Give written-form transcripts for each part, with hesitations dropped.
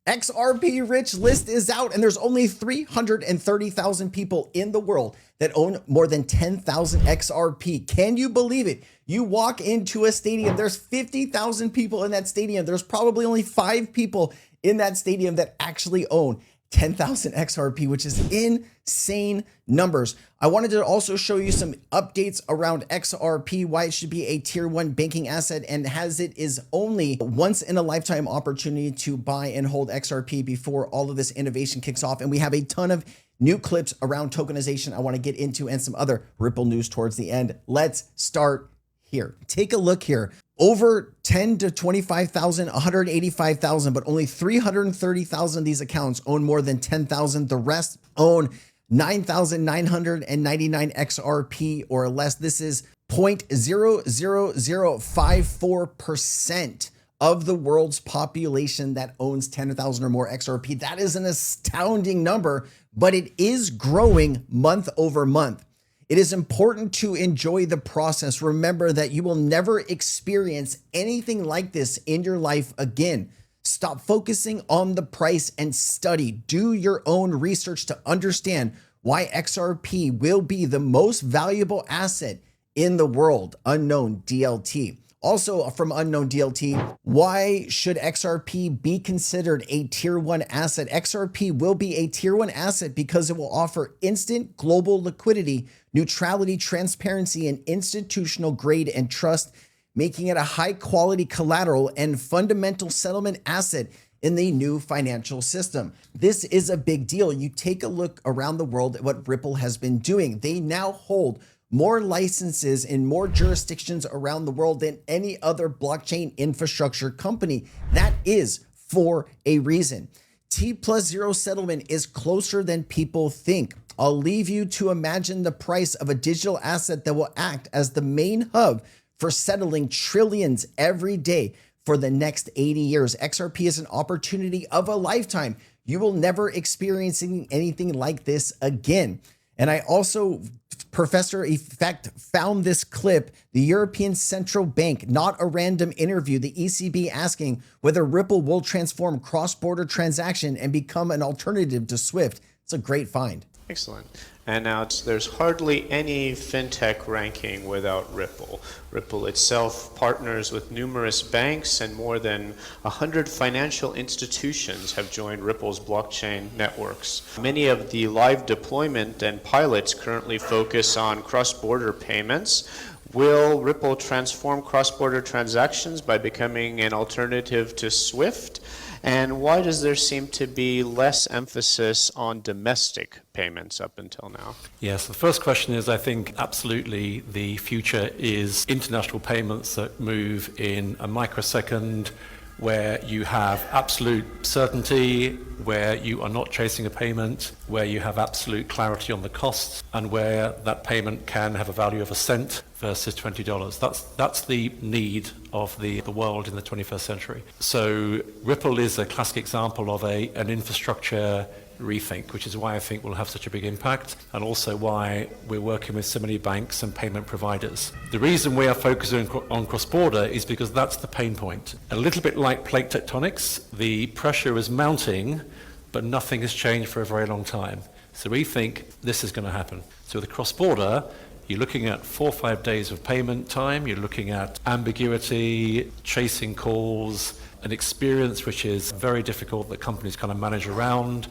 XRP Rich list is out, and there's only 330,000 people in the world that own more than 10,000 XRP. Can you believe it? You walk into a stadium, there's 50,000 people in that stadium. There's probably only 5 people in that stadium that actually own 10,000 XRP, which is insane numbers. I wanted to also show you some updates around XRP, why it should be a tier 1 banking asset, and as it is only once in a lifetime opportunity to buy and hold XRP before all of this innovation kicks off. And we have a ton of new clips around tokenization I want to get into and some other Ripple news towards the end. Let's start here. Take a look here. Over 10 to 25,000, 185,000, but only 330,000 of these accounts own more than 10,000. The rest own 9,999 XRP or less. This is 0.00054% of the world's population that owns 10,000 or more XRP. That is an astounding number, but it is growing month over month. It is important to enjoy the process. Remember that you will never experience anything like this in your life again. Stop focusing on the price and study. Do your own research to understand why XRP will be the most valuable asset in the world. Unknown DLT. Also from Unknown DLT, why should XRP be considered a tier 1 asset? XRP will be a tier 1 asset because it will offer instant global liquidity, neutrality, transparency, and institutional grade and trust, making it a high quality collateral and fundamental settlement asset in the new financial system. This is a big deal. You take a look around the world at what Ripple has been doing. They now hold more licenses in more jurisdictions around the world than any other blockchain infrastructure company. That is for a reason. T+0 settlement is closer than people think. I'll leave you to imagine the price of a digital asset that will act as the main hub for settling trillions every day for the next 80 years. XRP is an opportunity of a lifetime. You will never experience anything like this again. And I also, Professor Effect, found this clip, the European Central Bank, not a random interview, the ECB asking whether Ripple will transform cross-border transaction and become an alternative to SWIFT. It's a great find. Excellent. And now there's hardly any fintech ranking without Ripple. Ripple itself partners with numerous banks, and more than 100 financial institutions have joined Ripple's blockchain networks. Many of the live deployment and pilots currently focus on cross-border payments. Will Ripple transform cross-border transactions by becoming an alternative to SWIFT? And why does there seem to be less emphasis on domestic payments up until now? Yes, the first question is, I think absolutely the future is international payments that move in a microsecond, where you have absolute certainty, where you are not chasing a payment, where you have absolute clarity on the costs, and where that payment can have a value of a cent versus $20. That's the need of the world in the 21st century. So Ripple is a classic example of an infrastructure rethink, which is why I think we'll have such a big impact, and also why we're working with so many banks and payment providers. The reason we are focusing on cross-border is because that's the pain point. A little bit like plate tectonics, the pressure is mounting, but nothing has changed for a very long time. So we think this is going to happen. So with the cross-border, you're looking at 4 or 5 days of payment time, you're looking at ambiguity, chasing calls, an experience which is very difficult that companies kind of manage around,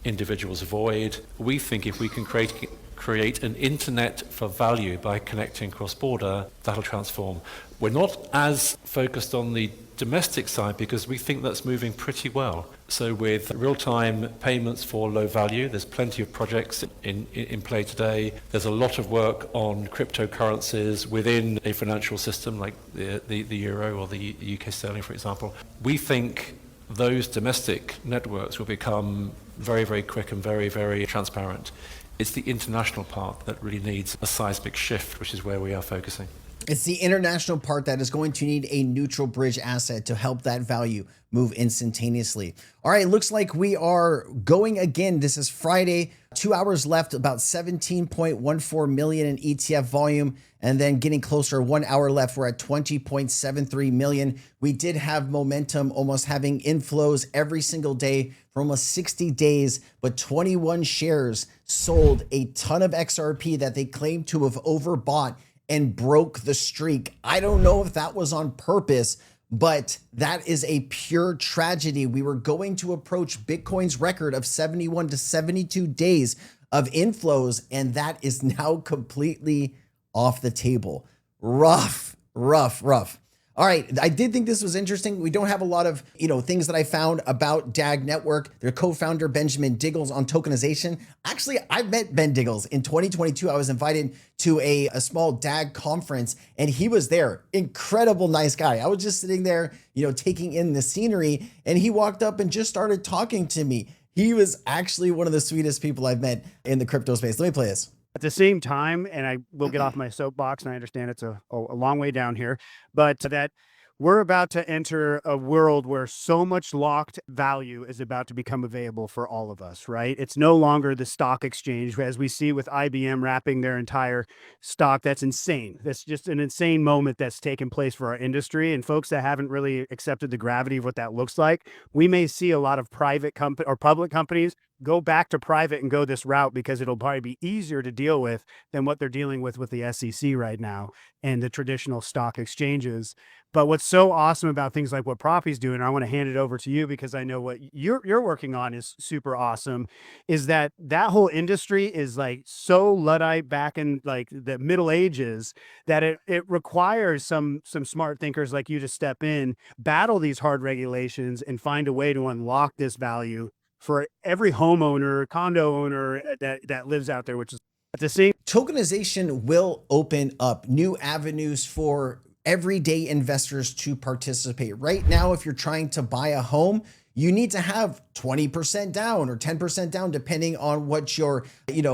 individuals avoid. We think if we can create an internet for value by connecting cross-border, that'll transform. We're not as focused on the domestic side because we think that's moving pretty well. So with real-time payments for low value, there's plenty of projects in play today. There's a lot of work on cryptocurrencies within a financial system like the euro or the UK sterling, for example. We think those domestic networks will become very, very quick and very, very transparent. It's the international part that really needs a seismic shift, which is where we are focusing. It's the international part that is going to need a neutral bridge asset to help that value move instantaneously. All right, looks like we are going again. This is Friday, 2 hours left, about 17.14 million in ETF volume, and then getting closer, 1 hour left. We're at 20.73 million. We did have momentum, almost having inflows every single day for almost 60 days, but 21 shares sold a ton of XRP that they claim to have overbought and broke the streak. I don't know if that was on purpose, but that is a pure tragedy. We were going to approach Bitcoin's record of 71 to 72 days of inflows, and that is now completely off the table. Rough, rough, rough. All right, I did think this was interesting. We don't have a lot of, things that I found about DAG Network. Their co-founder, Benjamin Diggles, on tokenization. Actually, I met Ben Diggles in 2022. I was invited to a small DAG conference, and he was there. Incredible, nice guy. I was just sitting there, taking in the scenery, and he walked up and just started talking to me. He was actually one of the sweetest people I've met in the crypto space. Let me play this. At the same time, and I will get off my soapbox, and I understand it's a long way down here, but that we're about to enter a world where so much locked value is about to become available for all of us, right? It's no longer the stock exchange, as we see with IBM wrapping their entire stock. That's insane. That's just an insane moment that's taken place for our industry. And folks that haven't really accepted the gravity of what that looks like, we may see a lot of private company or public companies go back to private and go this route because it'll probably be easier to deal with than what they're dealing with the SEC right now and the traditional stock exchanges. But what's so awesome about things like what Proppy's doing, I want to hand it over to you because I know what you're working on is super awesome, is that whole industry is like so Luddite back in like the Middle Ages that it requires some smart thinkers like you to step in, battle these hard regulations, and find a way to unlock this value for every homeowner, condo owner that lives out there, which is at the same. Tokenization will open up new avenues for everyday investors to participate. Right now, if you're trying to buy a home, you need to have 20% down or 10% down, depending on what your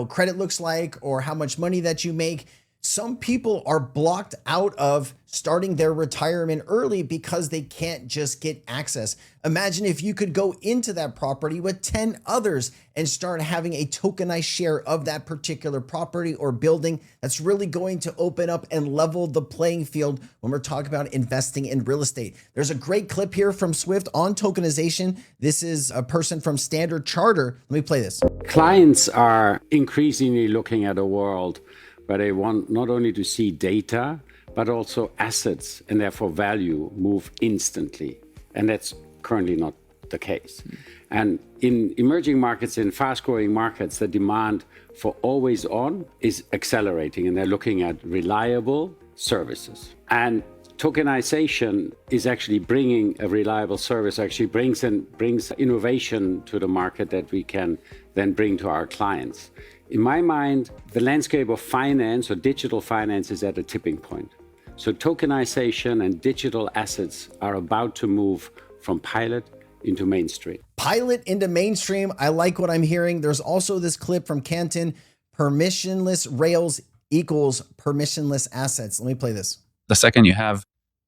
credit looks like or how much money that you make. Some people are blocked out of starting their retirement early because they can't just get access. Imagine if you could go into that property with 10 others and start having a tokenized share of that particular property or building. That's really going to open up and level the playing field when we're talking about investing in real estate. There's a great clip here from Swift on tokenization. This is a person from Standard Charter. Let me play this. Clients are increasingly looking at a world where they want not only to see data, but also assets and therefore value move instantly. And that's currently not the case. And in emerging markets, in fast-growing markets, the demand for always on is accelerating, and they're looking at reliable services. And tokenization is actually bringing a reliable service, actually brings innovation to the market that we can then bring to our clients. In my mind, the landscape of finance or digital finance is at a tipping point. So tokenization and digital assets are about to move from pilot into mainstream. Pilot into mainstream. I like what I'm hearing. There's also this clip from Canton, permissionless rails equals permissionless assets. Let me play this. The second you have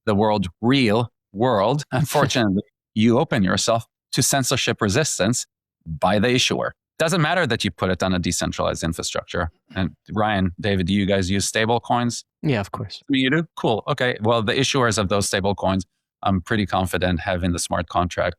the real world, unfortunately, you open yourself to censorship resistance by the issuer. Doesn't matter that you put it on a decentralized infrastructure. And Ryan, David, do you guys use stable coins? Yeah, of course. I mean, you do? Cool. Okay. Well, the issuers of those stable coins, I'm pretty confident have in the smart contract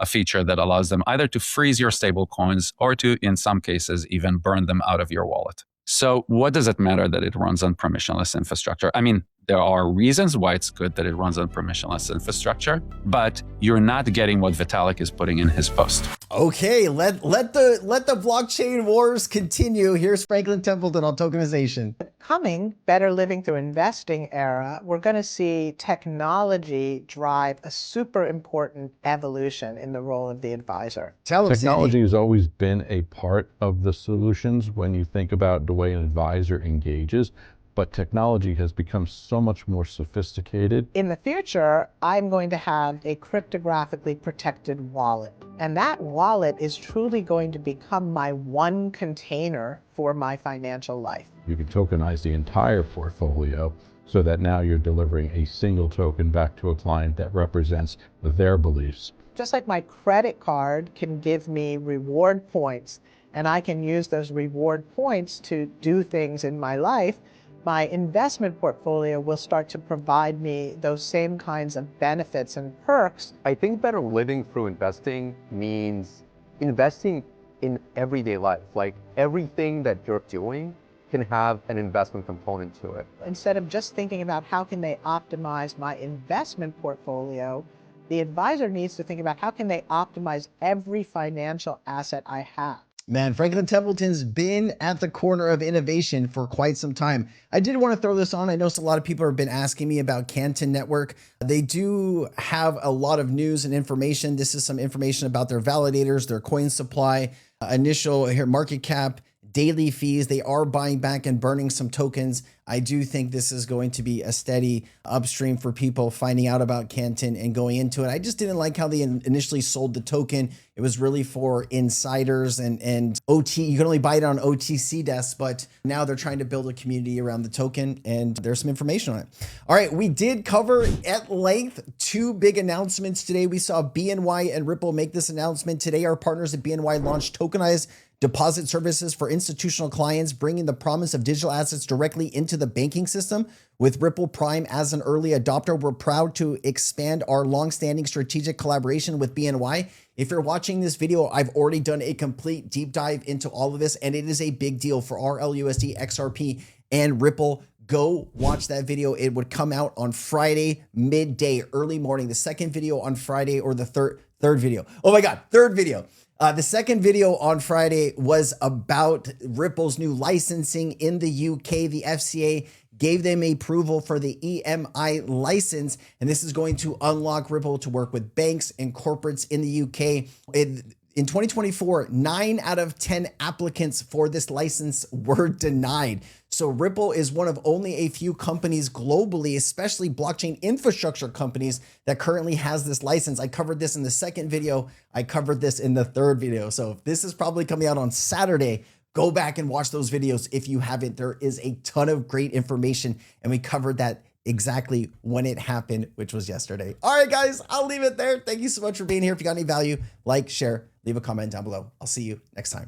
a feature that allows them either to freeze your stable coins or to, in some cases, even burn them out of your wallet. So what does it matter that it runs on permissionless infrastructure? I mean, there are reasons why it's good that it runs on permissionless infrastructure, but you're not getting what Vitalik is putting in his post. Okay, let the blockchain wars continue. Here's Franklin Templeton on tokenization. Coming better living through investing era, we're going to see technology drive a super important evolution in the role of the advisor. Technology has always been a part of the solutions when you think about the way an advisor engages, but technology has become so much more sophisticated. In the future, I'm going to have a cryptographically protected wallet. And that wallet is truly going to become my one container for my financial life. You can tokenize the entire portfolio so that now you're delivering a single token back to a client that represents their beliefs. Just like my credit card can give me reward points, and I can use those reward points to do things in my life, my investment portfolio will start to provide me those same kinds of benefits and perks. I think better living through investing means investing in everyday life. Like everything that you're doing can have an investment component to it. Instead of just thinking about how can they optimize my investment portfolio, the advisor needs to think about how can they optimize every financial asset I have. Man, Franklin Templeton's been at the corner of innovation for quite some time. I did want to throw this on. I know a lot of people have been asking me about Canton Network. They do have a lot of news and information. This is some information about their validators, their coin supply, initial here market cap, daily fees. They are buying back and burning some tokens. I do think this is going to be a steady upstream for people finding out about Canton and going into it. I just didn't like how they initially sold the token. It was really for insiders and OT. You can only buy it on OTC desks, but now they're trying to build a community around the token, and there's some information on it. All right, we did cover at length two big announcements today. We saw BNY and Ripple make this announcement today. Our partners at BNY launched tokenized deposit services for institutional clients, bringing the promise of digital assets directly into the banking system. With Ripple Prime as an early adopter, we're proud to expand our longstanding strategic collaboration with BNY. If you're watching this video, I've already done a complete deep dive into all of this, and it is a big deal for our LUSD, XRP, and Ripple. Go watch that video. It would come out on Friday, midday, early morning. The second video on Friday, or the third video. Oh my God, third video. The second video on Friday was about Ripple's new licensing in the UK. The FCA gave them approval for the EMI license, and this is going to unlock Ripple to work with banks and corporates in the UK. In 2024, 9 out of 10 applicants for this license were denied. So Ripple is one of only a few companies globally, especially blockchain infrastructure companies, that currently has this license. I covered this in the second video. I covered this in the third video. So this is probably coming out on Saturday. Go back and watch those videos if you haven't. There is a ton of great information, and we covered that exactly when it happened, which was yesterday. All right, guys, I'll leave it there. Thank you so much for being here. If you got any value, like, share, leave a comment down below. I'll see you next time.